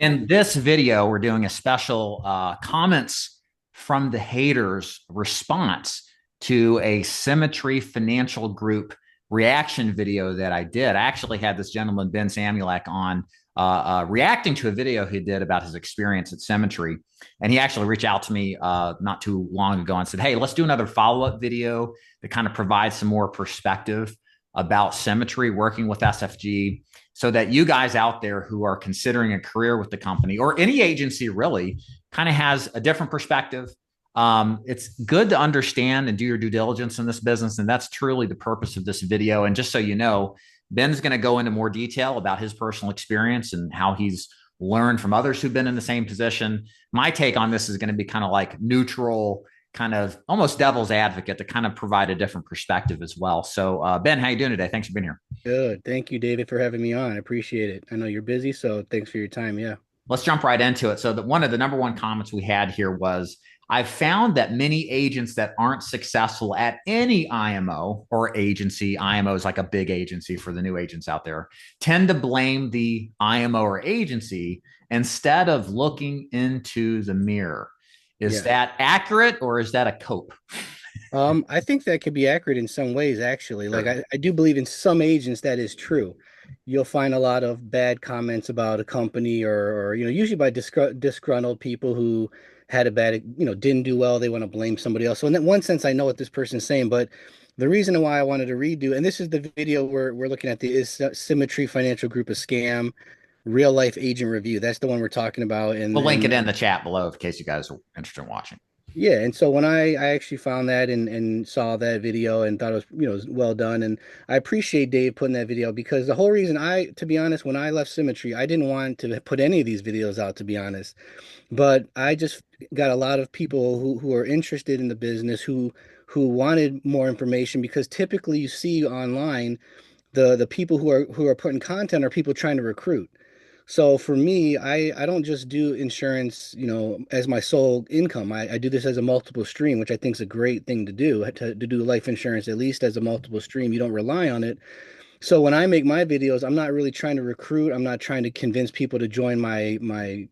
In this video, we're doing a special comments from the haters response to a Symmetry Financial Group reaction video that I did. I actually had this gentleman, Ben Samulak, on reacting to a video he did about his experience at Symmetry. And he actually reached out to me not too long ago and said, hey, let's do another follow-up video that kind of provides some more perspective about Symmetry, working with SFG, so that you guys out there who are considering a career with the company or any agency really kind of has a different perspective. It's good to understand and do your due diligence in this business. And that's truly the purpose of this video. And just so you know, Ben's going to go into more detail about his personal experience and how he's learned from others who've been in the same position. My take on this is going to be kind of like neutral, kind of almost devil's advocate to kind of provide a different perspective as well. So, Ben, how you doing today? Thanks for being here. Good. Thank you, David, for having me on. I appreciate it. I know you're busy, so thanks for your time. Yeah. Let's jump right into it. So, one of the number one comments we had here was, I've found that many agents that aren't successful at any IMO or agency, IMO is like a big agency for the new agents out there, tend to blame the IMO or agency instead of looking into the mirror. Is Yes. that accurate or is that a cope? I think that could be accurate in some ways, actually. Like Sure. I do believe in some agents that is true. You'll find a lot of bad comments about a company or usually by disgruntled people who had a bad, didn't do well. They want to blame somebody else. So in that one sense, I know what this person's saying, but the reason why I wanted to redo, and this is the video we're looking at, the is Symmetry Financial Group, a scam, real life agent review. That's the one we're talking about. We'll link it in the chat below in case you guys are interested in watching. Yeah, and so when I actually found that and saw that video and thought it was, was well done, and I appreciate Dave putting that video because the whole reason to be honest, when I left Symmetry, I didn't want to put any of these videos out, to be honest. But I just got a lot of people who are interested in the business who wanted more information because typically you see online the people who are putting content are people trying to recruit. So for me, I don't just do insurance, as my sole income. I do this as a multiple stream, which I think is a great thing to do, to do life insurance at least as a multiple stream. You don't rely on it. So when I make my videos, I'm not really trying to recruit. I'm not trying to convince people to join my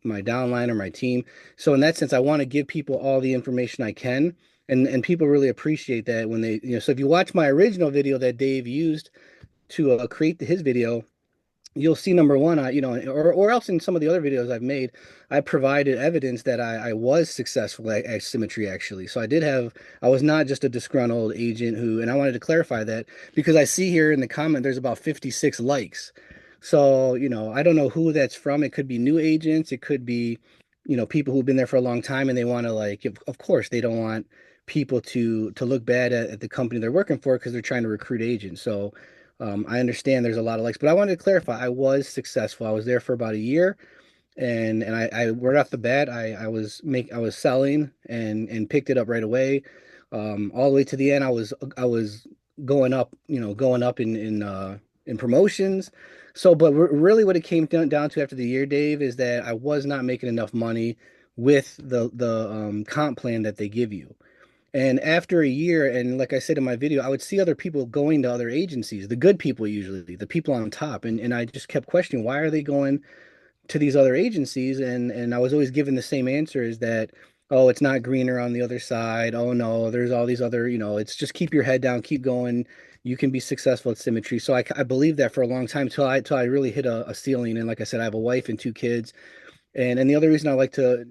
downline or my team. So in that sense, I want to give people all the information I can. And people really appreciate that when they, so if you watch my original video that Dave used to create his video, you'll see number one, or else in some of the other videos I've made, I provided evidence that I was successful at Symmetry actually. So I was not just a disgruntled agent and I wanted to clarify that because I see here in the comment there's about 56 likes. So, I don't know who that's from. It could be new agents. It could be, people who've been there for a long time and they want to like, of course, they don't want people to look bad at the company they're working for because they're trying to recruit agents. So, I understand there's a lot of likes, but I wanted to clarify I was successful. I was there for about a year, and I right off the bat I was selling and picked it up right away, all the way to the end. I was going up in promotions. So, but really, what it came down to after the year, Dave, is that I was not making enough money with the comp plan that they give you. And after a year, and like I said in my video, I would see other people going to other agencies, the good people usually, the people on top. And I just kept questioning, why are they going to these other agencies? And I was always given the same answer is that, oh, it's not greener on the other side. Oh no, there's all these other, it's just keep your head down, keep going. You can be successful at Symmetry. So I believed that for a long time till I really hit a ceiling. And like I said, I have a wife and two kids. And the other reason I like to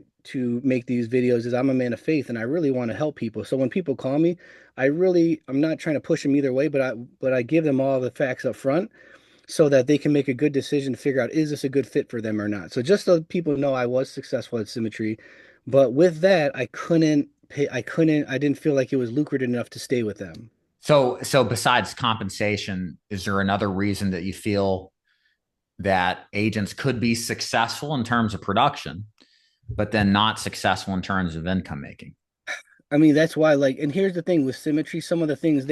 make these videos is I'm a man of faith and I really want to help people. So when people call me, I'm not trying to push them either way, but I give them all the facts up front so that they can make a good decision to figure out is this a good fit for them or not. So just so people know I was successful at Symmetry, but with that I didn't feel like it was lucrative enough to stay with them. So besides compensation, is there another reason that you feel that agents could be successful in terms of production, but then not successful in terms of income making? I mean, that's why, like, and here's the thing with Symmetry, some of the things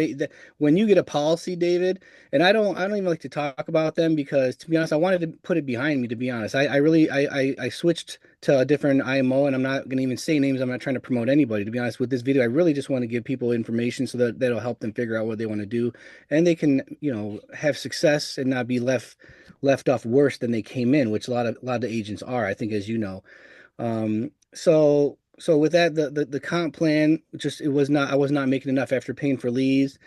when you get a policy, David, and I don't even like to talk about them because, to be honest, I wanted to put it behind me, to be honest. I really, I switched to a different IMO, and I'm not going to even say names. I'm not trying to promote anybody, to be honest. With this video, I really just want to give people information so that that'll help them figure out what they want to do, and they can, have success and not be left off worse than they came in, which a lot of the agents are, I think, as you know. So with that, the comp plan, just it was not I was not making enough after paying for leads.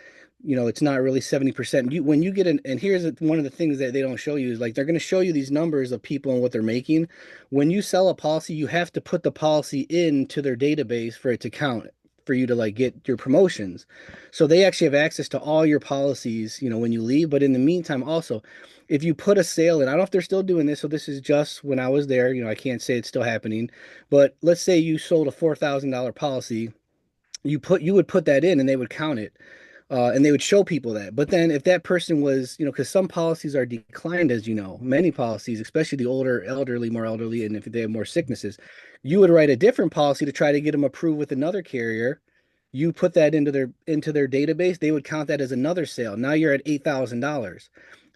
It's not really 70%. When you get in, and here's one of the things that they don't show you is like they're going to show you these numbers of people and what they're making. When you sell a policy, you have to put the policy into their database for it to count for you to like get your promotions. So they actually have access to all your policies, when you leave. But in the meantime, also, if you put a sale in, I don't know if they're still doing this, so this is just when I was there, I can't say it's still happening, but let's say you sold a $4,000 policy, you would put that in and they would count it. And they would show people that. But then if that person was, because some policies are declined, as you know, many policies, especially the older, elderly, more elderly, and if they have more sicknesses, you would write a different policy to try to get them approved with another carrier. You put that into their database, they would count that as another sale. Now you're at $8,000.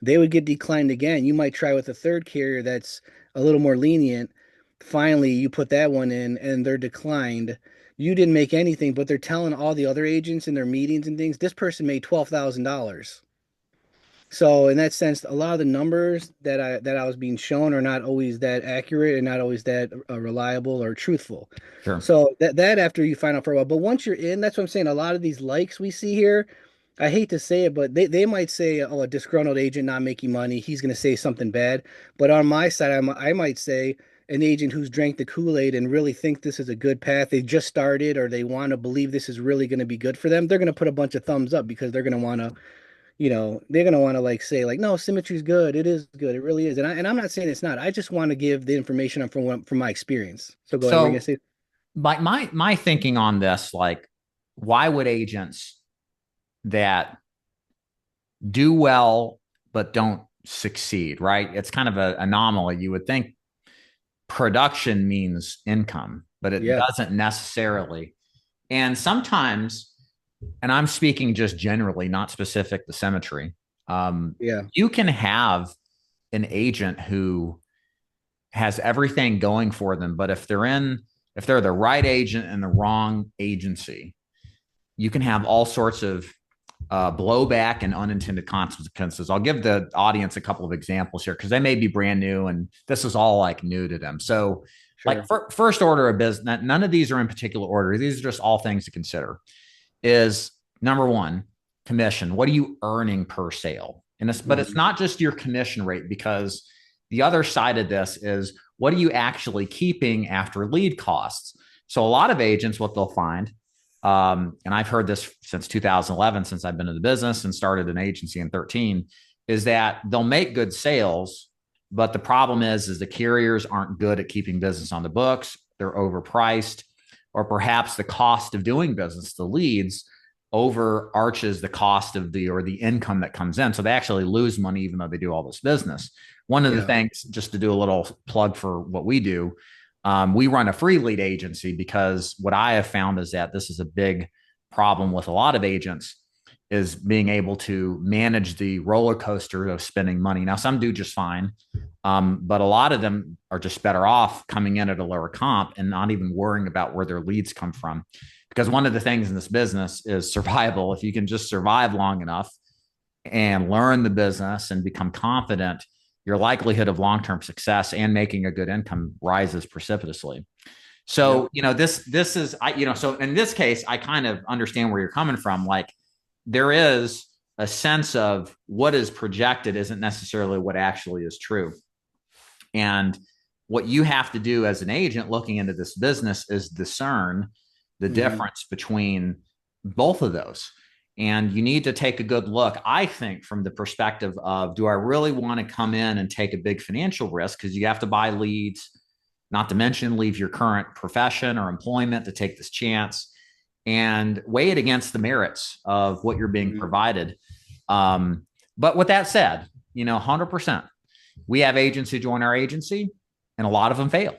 They would get declined again. You might try with a third carrier that's a little more lenient. Finally, you put that one in and they're declined. You didn't make anything, but they're telling all the other agents in their meetings and things, this person made $12,000. So in that sense, a lot of the numbers that I was being shown are not always that accurate and not always that reliable or truthful. Sure. So that after you find out for a while, but once you're in, that's what I'm saying. A lot of these likes we see here, I hate to say it, but they might say, oh, a disgruntled agent not making money, he's going to say something bad. But on my side, I might say an agent who's drank the Kool-Aid and really think this is a good path. They just started or they want to believe this is really going to be good for them. They're going to put a bunch of thumbs up because they're gonna want to like say like, no, symmetry's good. It is good. It really is. And I'm not saying it's not. I just want to give the information from my experience. So go ahead. We're gonna So say, my thinking on this, like, why would agents that do well but don't succeed, right? It's kind of an anomaly. You would think production means income, but it yeah, doesn't necessarily. And sometimes, and I'm speaking just generally, not specific to Symmetry, yeah, you can have an agent who has everything going for them, but if they're the right agent in the wrong agency, you can have all sorts of blowback and unintended consequences. I'll give the audience a couple of examples here because they may be brand new and this is all like new to them. So, like, sure. first order of business, none of these are in particular order. These are just all things to consider. Is number one, commission. What are you earning per sale? But it's Mhm. not just your commission rate, because the other side of this is what are you actually keeping after lead costs? So a lot of agents, what they'll find, and I've heard this since 2011, since I've been in the business and started an agency in 13, is that they'll make good sales, but the problem is the carriers aren't good at keeping business on the books. They're overpriced, or perhaps the cost of doing business, the leads, overarches the cost of the income that comes in. So they actually lose money even though they do all this business. One of the Yeah, things, just to do a little plug for what we do, we run a free lead agency because what I have found is that this is a big problem with a lot of agents, is being able to manage the roller coaster of spending money. Now, some do just fine, but a lot of them are just better off coming in at a lower comp and not even worrying about where their leads come from. Because one of the things in this business is survival. If you can just survive long enough and learn the business and become confident, your likelihood of long-term success and making a good income rises precipitously. yep. So, this is, so in this case, I kind of understand where you're coming from. Like, there is a sense of what is projected isn't necessarily what actually is true. And what you have to do as an agent looking into this business is discern the Hmm. difference between both of those. And you need to take a good look, I think, from the perspective of, do I really want to come in and take a big financial risk? Because you have to buy leads, not to mention leave your current profession or employment to take this chance, and weigh it against the merits of what you're being Hmm. provided. But with that said, 100%, we have agents who join our agency and a lot of them fail.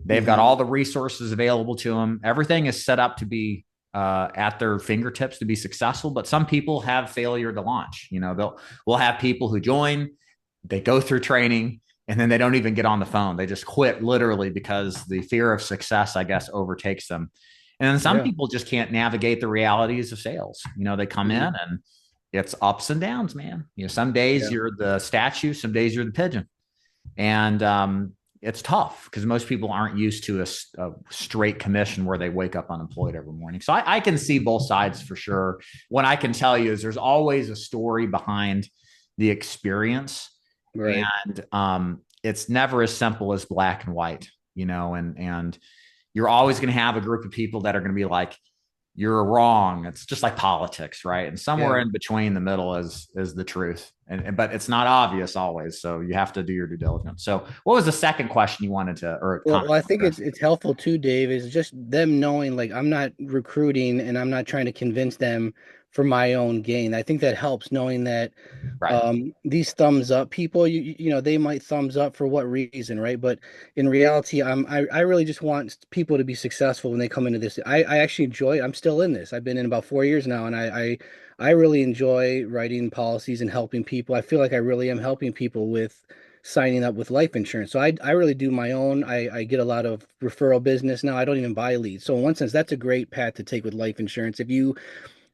They've got Hmm. all the resources available to them. Everything is set up to be at their fingertips to be successful. But some people have failure to launch. We'll have people who join, they go through training, and then they don't even get on the phone. They just quit literally because the fear of success, I guess, overtakes them. And then some Yeah. people just can't navigate the realities of sales. They come in Mhm. and it's ups and downs, man. Some days Yeah. you're the statue, some days you're the pigeon. And it's tough because most people aren't used to a straight commission where they wake up unemployed every morning. So I can see both sides for sure. What I can tell you is there's always a story behind the experience, Right. and it's never as simple as black and white, and you're always going to have a group of people that are going to be like, you're wrong. It's just like politics, right? And somewhere Yeah. in between the middle is the truth. But it's not obvious always. So you have to do your due diligence. So what was the second question you wanted to, or comment Well, I think address? it's helpful too, Dave, is just them knowing like I'm not recruiting and I'm not trying to convince them for my own gain. I think that helps knowing that Right. these thumbs up people, they might thumbs up for what reason, right? But in reality, I really just want people to be successful when they come into this. I actually enjoy it. I'm still in this. I've been in about 4 years now, and I really enjoy writing policies and helping people. I feel like I really am helping people with signing up with life insurance. So I really do my own. I get a lot of referral business now. I don't even buy leads. So in one sense, that's a great path to take with life insurance. If you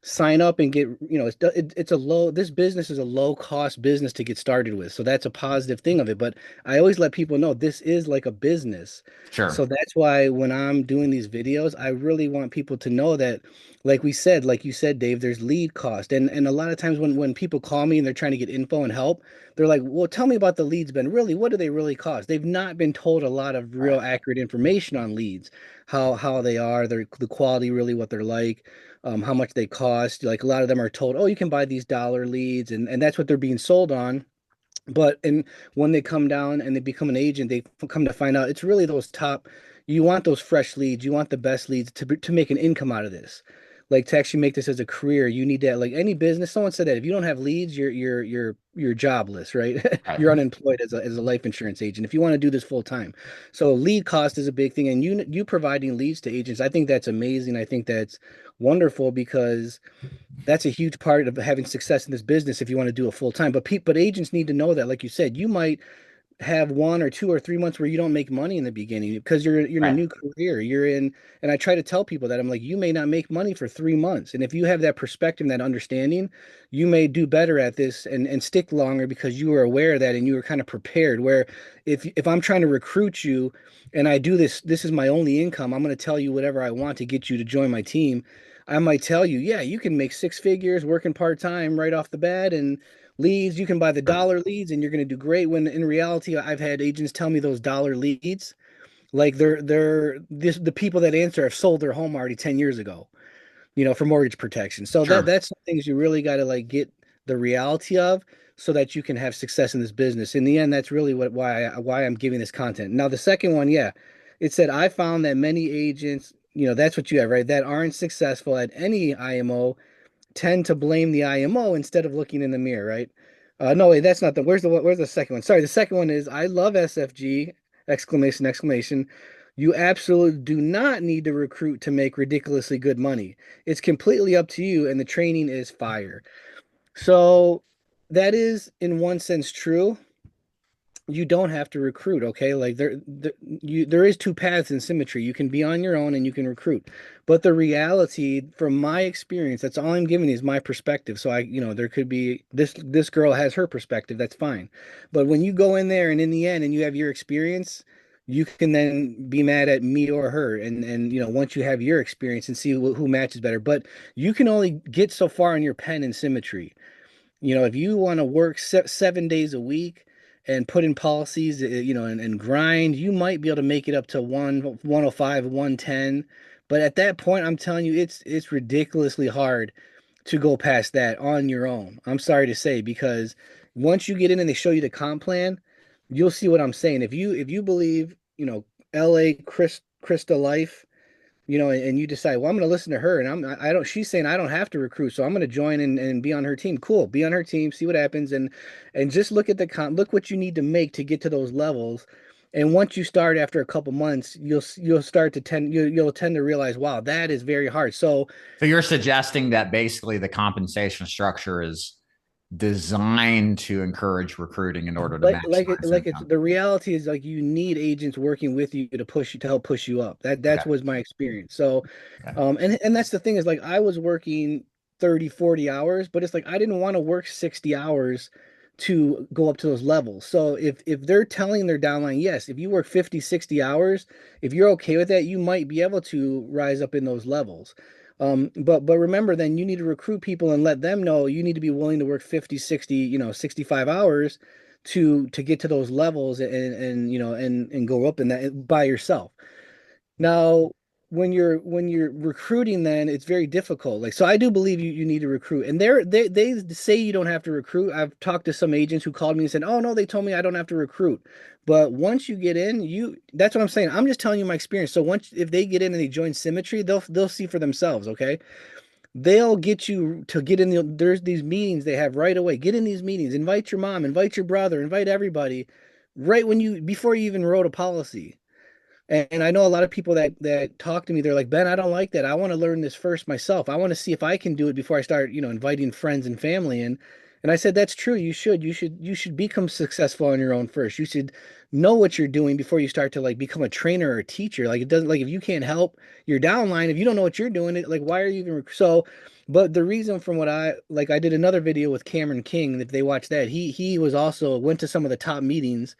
sign up and get, it's a this business is a low cost business to get started with. So that's a positive thing of it. But I always let people know this is like a business. Sure. So that's why when I'm doing these videos, I really want people to know that, like we said, like you said, Dave, there's lead cost. And a lot of times when people call me and they're trying to get info and help, they're like, well, tell me about the leads, Ben. Really, what do they really cost? They've not been told a lot of real Right. accurate information on leads, how they are, the quality, really what they're like, how much they cost. Like a lot of them are told, oh, you can buy these dollar leads, and that's what they're being sold on. But and when they come down and they become an agent, they come to find out it's really those top. You want those fresh leads. You want the best leads to make an income out of this. Like to actually make this as a career, you need that. Like any business, someone said that if you don't have leads, you're jobless, right? Right. You're unemployed as a life insurance agent. If you want to do this full time, so lead cost is a big thing, and you providing leads to agents, I think that's amazing. I think that's wonderful because that's a huge part of having success in this business if you want to do it full time. But agents need to know that, like you said, you might have 1 or 2 or 3 months where you don't make money in the beginning because you're in a Right. new career. You're in, and I try to tell people that I'm like, you may not make money for 3 months. And if you have that perspective, and that understanding, you may do better at this and stick longer because you were aware of that and you were kind of prepared. Where if I'm trying to recruit you and I do this is my only income, I'm going to tell you whatever I want to get you to join my team. I might tell you, yeah, you can make 6 figures working part-time right off the bat, and leads, you can buy the Sure. dollar leads and you're going to do great. When in reality, I've had agents tell me those dollar leads, like the people that answer have sold their home already 10 years ago, for mortgage protection. So Sure. that's some things you really got to like get the reality of so that you can have success in this business. In the end, that's really why I'm giving this content. Now, the second one, yeah, it said I found that many agents, that's what you have, right? That aren't successful at any IMO tend to blame the IMO instead of looking in the mirror, right? No, wait, that's not the. Where's the second one? Sorry, the second one is I love SFG! Exclamation exclamation. You absolutely do not need to recruit to make ridiculously good money. It's completely up to you, and the training is fire. So that is in one sense true. You don't have to recruit, okay? Like there is two paths in symmetry. You can be on your own and you can recruit. But the reality, from my experience, that's all I'm giving is my perspective. So there could be this girl has her perspective, that's fine. But when you go in there and in the end and you have your experience, you can then be mad at me or her, and once you have your experience and see who matches better. But you can only get so far in your pen in symmetry. If you want to work 7 days a week and put in policies, and grind, you might be able to make it up to 105, 110. But at that point, I'm telling you, it's ridiculously hard to go past that on your own. I'm sorry to say, because once you get in and they show you the comp plan, you'll see what I'm saying. If you believe, LA Krista Life, and you decide, well, I'm going to listen to her, and I don't, she's saying I don't have to recruit, so I'm going to join and be on her team. Cool. Be on her team, see what happens. And just look at look what you need to make to get to those levels. And once you start after a couple months, you'll start to tend you'll tend to realize, wow, that is very hard. So So you're suggesting that basically the compensation structure is designed to encourage recruiting in order to maximize like it's income. the reality is like you need agents working with you to push you to help push you up. Okay. That's was my experience. So Okay. and that's the thing is like I was working 30, 40 hours, but it's like I didn't want to work 60 hours to go up to those levels. So if they're telling their downline, yes, if you work 50, 60 hours, if you're okay with that, you might be able to rise up in those levels. But remember then you need to recruit people and let them know you need to be willing to work 50, 60, 65 hours to get to those levels and and go up in that by yourself. Now, when you're recruiting, then it's very difficult. Like, so I do believe you need to recruit. And they say you don't have to recruit. I've talked to some agents who called me and said, "Oh no, they told me I don't have to recruit." But once you get in, that's what I'm saying. I'm just telling you my experience. So once if they get in and they join Symmetry, they'll see for themselves, okay? They'll get you to get in there's these meetings they have right away. Get in these meetings, invite your mom, invite your brother, invite everybody right when you before you even wrote a policy. And I know a lot of people that talk to me, they're like, Ben, I don't like that. I want to learn this first myself. I want to see if I can do it before I start, inviting friends and family in. And I said, that's true. You should become successful on your own first. You should know what you're doing before you start to like become a trainer or a teacher. Like it doesn't like if you can't help your downline, if you don't know what you're doing, like why are you even so? But the reason from what I did another video with Cameron King, if they watch that, he was also went to some of the top meetings.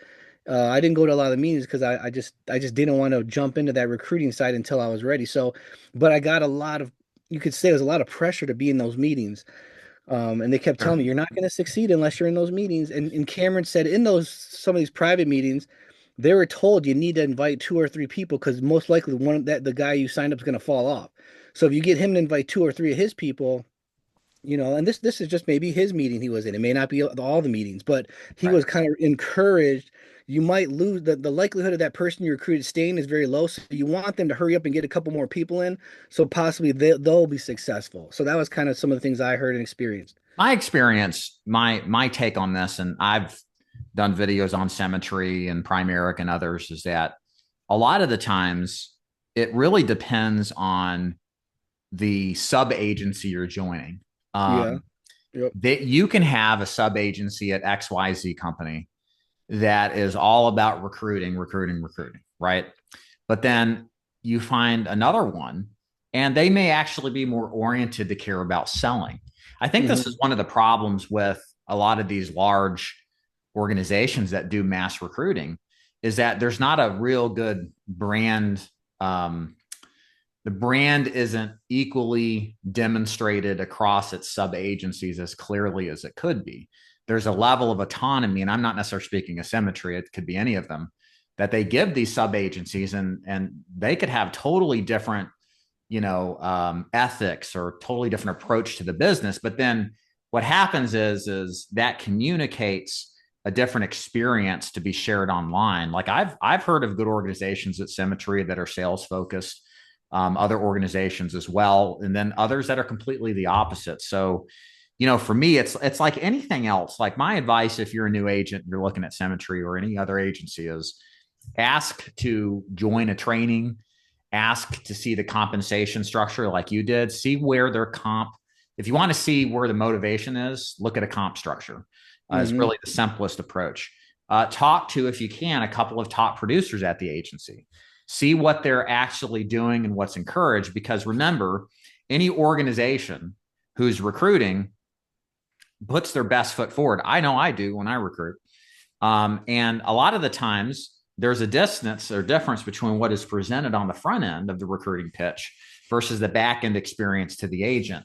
I didn't go to a lot of the meetings because I just didn't want to jump into that recruiting side until I was ready. So, but I got a lot of, you could say, there's a lot of pressure to be in those meetings. And they kept telling Sure. me you're not going to succeed unless you're in those meetings. And Cameron said in those some of these private meetings, they were told you need to invite two or three people because most likely one that the guy you signed up is going to fall off. So if you get him to invite two or three of his people, and this is just maybe his meeting he was in. It may not be all the meetings, but he Right. was kind of encouraged. You might lose the likelihood of that person you recruited staying is very low. So you want them to hurry up and get a couple more people in, so possibly they'll be successful. So that was kind of some of the things I heard and experienced. My experience, my take on this, and I've done videos on Symmetry and Primeric and others, is that a lot of the times it really depends on the sub agency you're joining. Yeah. Um, Yep. that you can have a sub agency at XYZ company that is all about recruiting, recruiting, recruiting, right? But then you find another one, and they may actually be more oriented to care about selling. I think this Hmm. is one of the problems with a lot of these large organizations that do mass recruiting is that there's not a real good brand. The brand isn't equally demonstrated across its sub agencies as clearly as it could be. There's a level of autonomy, and I'm not necessarily speaking of Symmetry, it could be any of them, that they give these sub agencies, and they could have totally different, ethics or totally different approach to the business. But then what happens is that communicates a different experience to be shared online. Like I've heard of good organizations at Symmetry that are sales focused, other organizations as well, and then others that are completely the opposite. So, for me, it's like anything else. Like my advice, if you're a new agent, you're looking at Symmetry or any other agency, is ask to join a training, ask to see the compensation structure like you did, see where their comp. If you want to see where the motivation is, look at a comp structure. Is Hmm. really the simplest approach. Talk to, if you can, a couple of top producers at the agency. See what they're actually doing and what's encouraged. Because remember, any organization who's recruiting puts their best foot forward. I know I do when I recruit. And a lot of the times, there's a distance or difference between what is presented on the front end of the recruiting pitch versus the back end experience to the agent.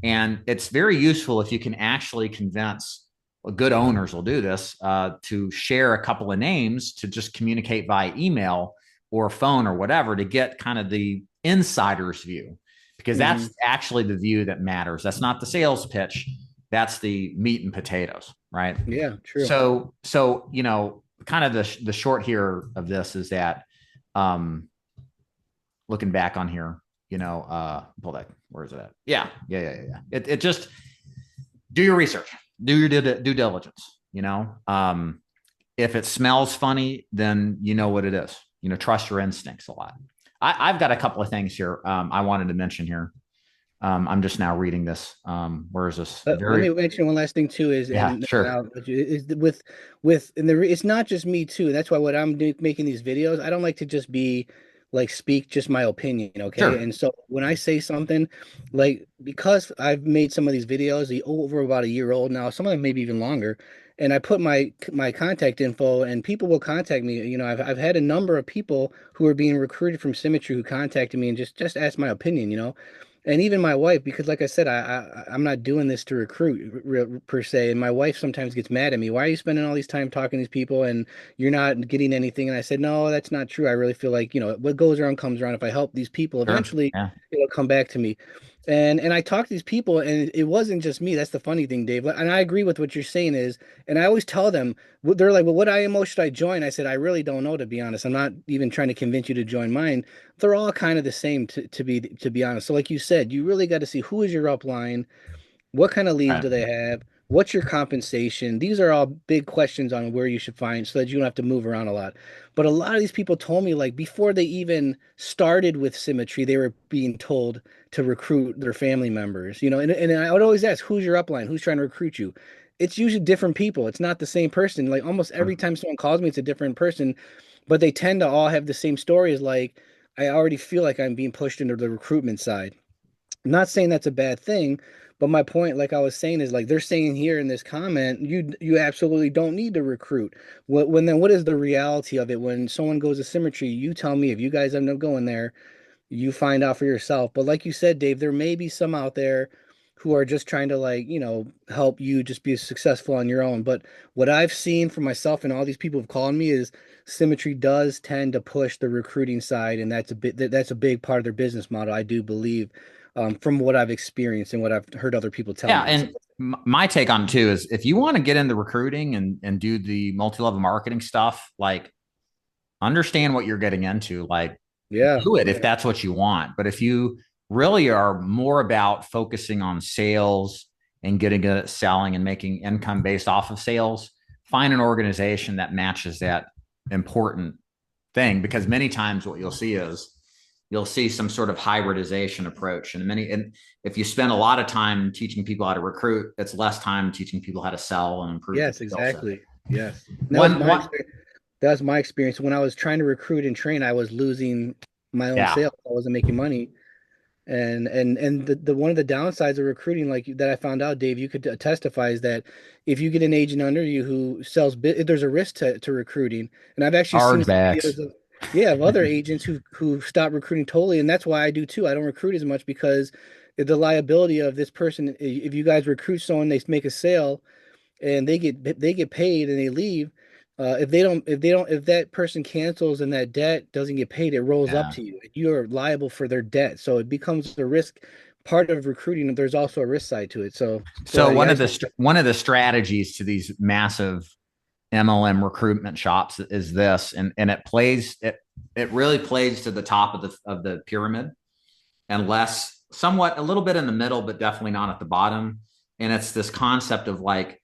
And it's very useful if you can actually convince, well, good owners will do this, to share a couple of names to just communicate via email or phone or whatever to get kind of the insider's view, because Hmm. that's actually the view that matters. That's not the sales pitch. That's the meat and potatoes, right? Yeah, true. So kind of the short here of this is that, um, looking back on here, pull that. Where is it at? Yeah. It just do your research, do your due diligence. if it smells funny, then you know what it is. Trust your instincts a lot. I've got a couple of things here I wanted to mention here. I'm just now reading this. Where is this? Let Very, me mention one last thing too is yeah, and sure, I'll, is it's not just me too. That's why what making these videos, I don't like to just be like speak just my opinion, okay? sure, And so when I say something, like because I've made some of these videos over about a year old now, some of them maybe even longer, and I put my contact info and people will contact me. I've had a number of people who are being recruited from Symmetry who contacted me and just asked my opinion. And even my wife, because like I said, I'm not doing this to recruit per se. And my wife sometimes gets mad at me. Why are you spending all these time talking to these people and you're not getting anything? And I said, no, that's not true. I really feel like, what goes around comes around. If I help these people, sure, eventually yeah, it'll come back to me. And I talked to these people, and it wasn't just me. That's the funny thing, Dave. And I agree with what you're saying is, and I always tell them, they're like, well, what IMO should I join? I said, I really don't know, to be honest. I'm not even trying to convince you to join mine. They're all kind of the same to be honest. So like you said, you really got to see who is your upline, what kind of leads right, do they have, what's your compensation. These are all big questions on where you should find so that you don't have to move around a lot. But a lot of these people told me like before they even started with Symmetry, they were being told to recruit their family members, and I would always ask, who's your upline? Who's trying to recruit you? It's usually different people. It's not the same person. Like almost every time someone calls me, it's a different person, but they tend to all have the same stories. Like, I already feel like I'm being pushed into the recruitment side. I'm not saying that's a bad thing, but my point, like I was saying, is like they're saying here in this comment, you absolutely don't need to recruit. When then what is the reality of it? When someone goes to Symmetry, you tell me if you guys end up going there, you find out for yourself. But like you said, Dave, there may be some out there who are just trying to like, help you just be successful on your own. But what I've seen for myself and all these people have called me is Symmetry does tend to push the recruiting side, and that's a big part of their business model, I do believe, from what I've experienced and what I've heard other people tell yeah. me. So And my take on it too is if you want to get into recruiting and do the multi-level marketing stuff, like understand what you're getting into. Like yeah, do it if yeah, that's what you want. But if you really are more about focusing on sales and getting good at selling and making income based off of sales, find an organization that matches that important thing. Because many times what you'll see is you'll see some sort of hybridization approach. And if you spend a lot of time teaching people how to recruit, it's less time teaching people how to sell and improve the yes, skill set. exactly. Yes. And that was One, my one, experience. That was my experience when I was trying to recruit and train. I was losing my own yeah, sales. I wasn't making money. And the one of the downsides of recruiting, like that I found out, Dave, you could testify, is that if you get an agent under you who sells there's a risk to recruiting. And I've actually seen some chargebacks. videos of, yeah, of other agents who stop recruiting totally, and that's why I do too. I don't recruit as much because the liability of this person, if you guys recruit someone, they make a sale and they get paid and they leave. If that person cancels and that debt doesn't get paid, it rolls up Yeah. to you. You're liable for their debt, so it becomes a risk. Part of recruiting, there's also a risk side to it. So go So ahead. Yeah, one of the strategies to these massive MLM recruitment shops is this, and it really plays to the top of the pyramid, and less somewhat a little bit in the middle, but definitely not at the bottom. And it's this concept of like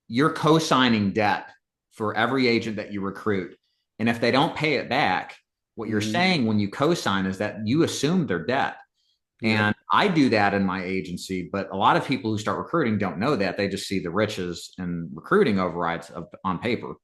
you're co-signing debt for every agent that you recruit, and if they don't pay it back, what you're hmm saying when you co-sign is that you assume their debt. yep, And I do that in my agency, but a lot of people who start recruiting don't know that. They just see the riches and recruiting overrides on paper.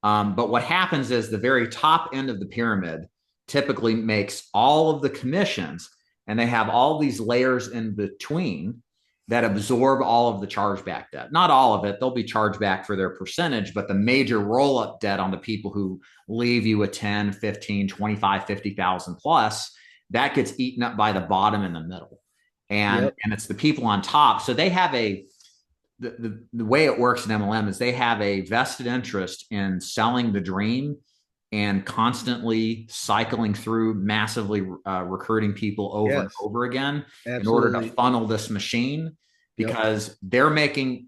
But what happens is the very top end of the pyramid typically makes all of the commissions, and they have all these layers in between that absorb all of the chargeback debt. Not all of it, they'll be charged back for their percentage, but the major roll up debt on the people who leave you a 10, 15, 25, 50,000 plus, that gets eaten up by the bottom in the middle. yep, And it's the people on top. So they have the way it works in MLM is they have a vested interest in selling the dream and constantly cycling through massively recruiting people over and yes, over again in order to absolutely, funnel this machine yep, because they're making,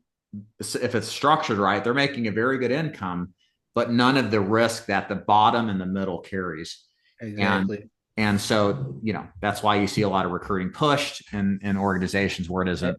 if it's structured right, they're making a very good income, but none of the risk that the bottom and the middle carries. And exactly. and so, that's why you see a lot of recruiting pushed in organizations where it isn't.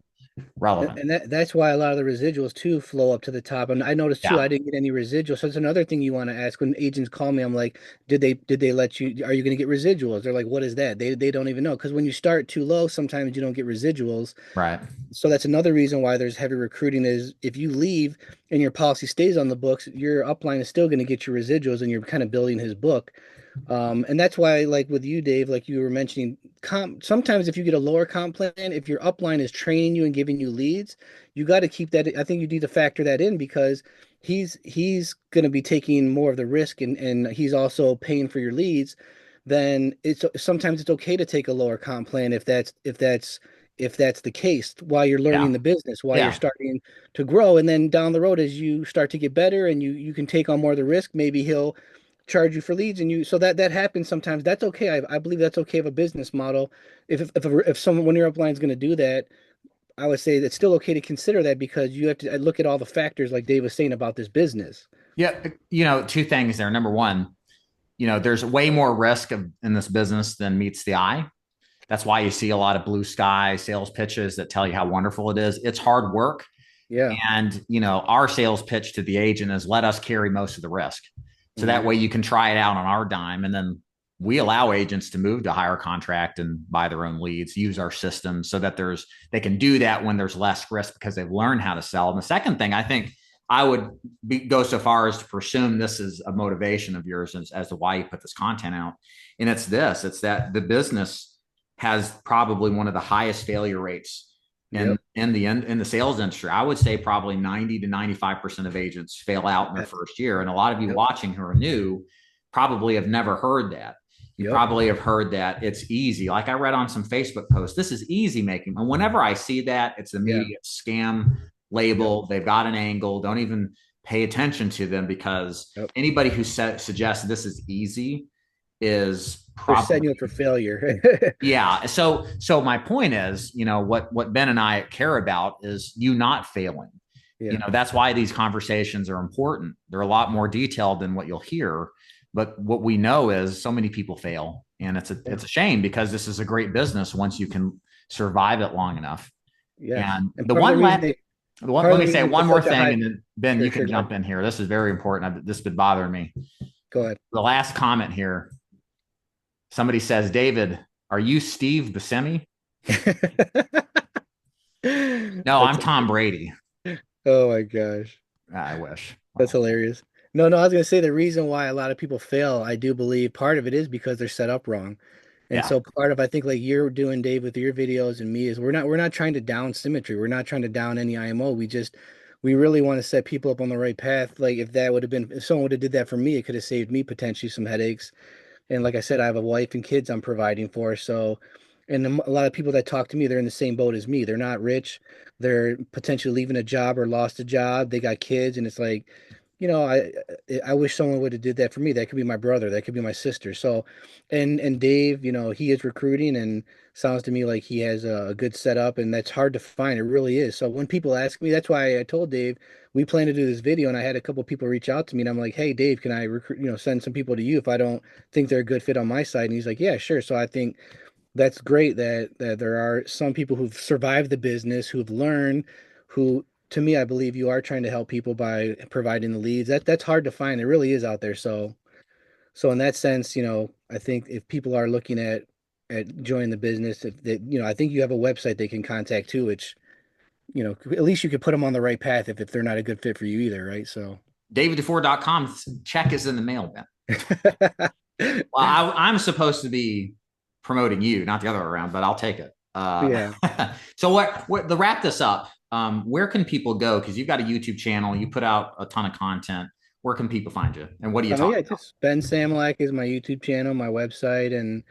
relevant. And that's why a lot of the residuals too flow up to the top. And I noticed too, Yeah. I didn't get any residuals. So it's another thing you want to ask when agents call me. I'm like, did they let you? Are you going to get residuals? They're like, what is that? They don't even know because when you start too low, sometimes you don't get residuals. Right. So that's another reason why there's heavy recruiting is if you leave and your policy stays on the books, your upline is still going to get your residuals and you're kind of building his book. And that's why, like with you, Dave, like you were mentioning, sometimes if you get a lower comp plan, if your upline is training you and giving you leads, you got to keep that. I think you need to factor that in because he's going to be taking more of the risk and he's also paying for your leads. Then it's sometimes it's okay to take a lower comp plan if that's the case while you're learning Yeah. the business, while you're Yeah. starting to grow. And then down the road, as you start to get better and you can take on more of the risk, maybe he'll charge you for leads and you so that happens sometimes. That's okay. I believe that's okay of a business model. If someone when your upline is going to do that, I would say it's still okay to consider that because you have to look at all the factors like Dave was saying about this business. Yeah. Two things there. Number one, there's way more risk in this business than meets the eye. That's why you see a lot of blue sky sales pitches that tell you how wonderful it is. It's hard work. Yeah. And, our sales pitch to the agent is let us carry most of the risk. So Hmm. that way you can try it out on our dime. And then we allow agents to move to higher contract and buy their own leads, use our system so that they can do that when there's less risk because they've learned how to sell. And the second thing I think I would go so far as to presume this is a motivation of yours as to why you put this content out. And it's that the business has probably one of the highest failure rates Yep. in the sales industry. I would say probably 90 to 95% of agents fail out in their Yeah. first year. And a lot of you Yep. watching who are new probably have never heard that. You Yep. probably have heard that it's easy. Like I read on some Facebook posts, this is easy making. And whenever I see that, it's Yeah. immediate scam Yep. label. They've got an angle. Don't even pay attention to them because Yep. anybody who suggests this is easy is They're setting you up probably for failure. yeah. So my point is, what Ben and I care about is you not failing. Yeah. That's why these conversations are important. They're a lot more detailed than what you'll hear, but what we know is so many people fail, and Yeah. it's a shame because this is a great business once you can survive it long enough. Yes. And And part of the reason they part let of me the say reason one it's more such a thing, high. and then Ben, Sure, you sure, can go ahead. jump in here. This is very important. This has been bothering me. Go ahead. The last comment here. Somebody says, David, are you Steve Buscemi? No, I'm That's Tom Brady. oh my gosh. I wish. That's Well, hilarious. No, I was gonna say the reason why a lot of people fail, I do believe part of it is because they're set up wrong. And yeah, so part of I think like you're doing Dave with your videos and me is we're not trying to down symmetry. We're not trying to down any IMO. We really want to set people up on the right path. Like if someone would have did that for me, it could have saved me potentially some headaches. And like I said, I have a wife and kids I'm providing for. So, and a lot of people that talk to me, they're in the same boat as me. They're not rich. They're potentially leaving a job or lost a job. They got kids, and it's like, I wish someone would have did that for me. That could be my brother. That could be my sister. So, and Dave, he is recruiting, and sounds to me like he has a good setup, and that's hard to find. It really is. So when people ask me, that's why I told Dave we plan to do this video, and I had a couple people reach out to me, and I'm like, hey, Dave, can I recruit, send some people to you if I don't think they're a good fit on my side. And he's like, yeah, sure. So I think that's great that there are some people who've survived the business, who've learned, who to me, I believe you are trying to help people by providing the leads. That's hard to find. It really is out there. So in that sense, I think if people are looking at joining the business, if they, I think you have a website they can contact too, which, at least you could put them on the right path if they're not a good fit for you either, right? So daviddefour.com check is in the mail, Ben. Well, I'm supposed to be promoting you, not the other way around, but I'll take it. Yeah. So to wrap this up, where can people go? Because you've got a YouTube channel, you put out a ton of content. Where can people find you? And what do you talk Yeah, about? just Ben Samulak is my YouTube channel, my website, and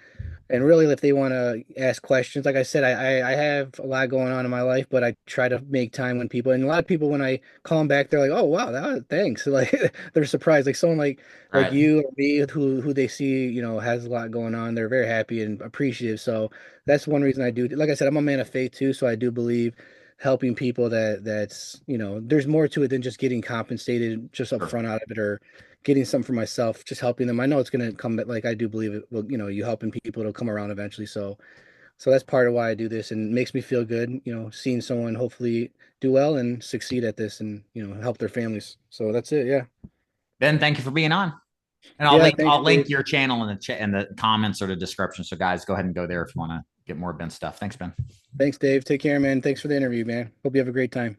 really if they want to ask questions, like I said, I have a lot going on in my life, but I try to make time when people and a lot of people when I call them back, they're like, oh wow, thanks. Like they're surprised. Like someone like Right. you or me who they see, has a lot going on. They're very happy and appreciative. So that's one reason I do. Like I said, I'm a man of faith too, so I do believe helping people that's there's more to it than just getting compensated just up Sure. front out of it or getting something for myself, just helping them. I know it's going to come, like I do believe it will, you helping people, it'll come around eventually. So, So that's part of why I do this, and it makes me feel good, seeing someone hopefully do well and succeed at this, and help their families. So that's it. Yeah. Ben, thank you for being on. And Yeah. Thanks, I'll link Dave. your channel in the in the comments or the description. So guys, go ahead and go there if you want to get more Ben stuff. Thanks, Ben. Thanks, Dave. Take care, man. Thanks for the interview, man. Hope you have a great time.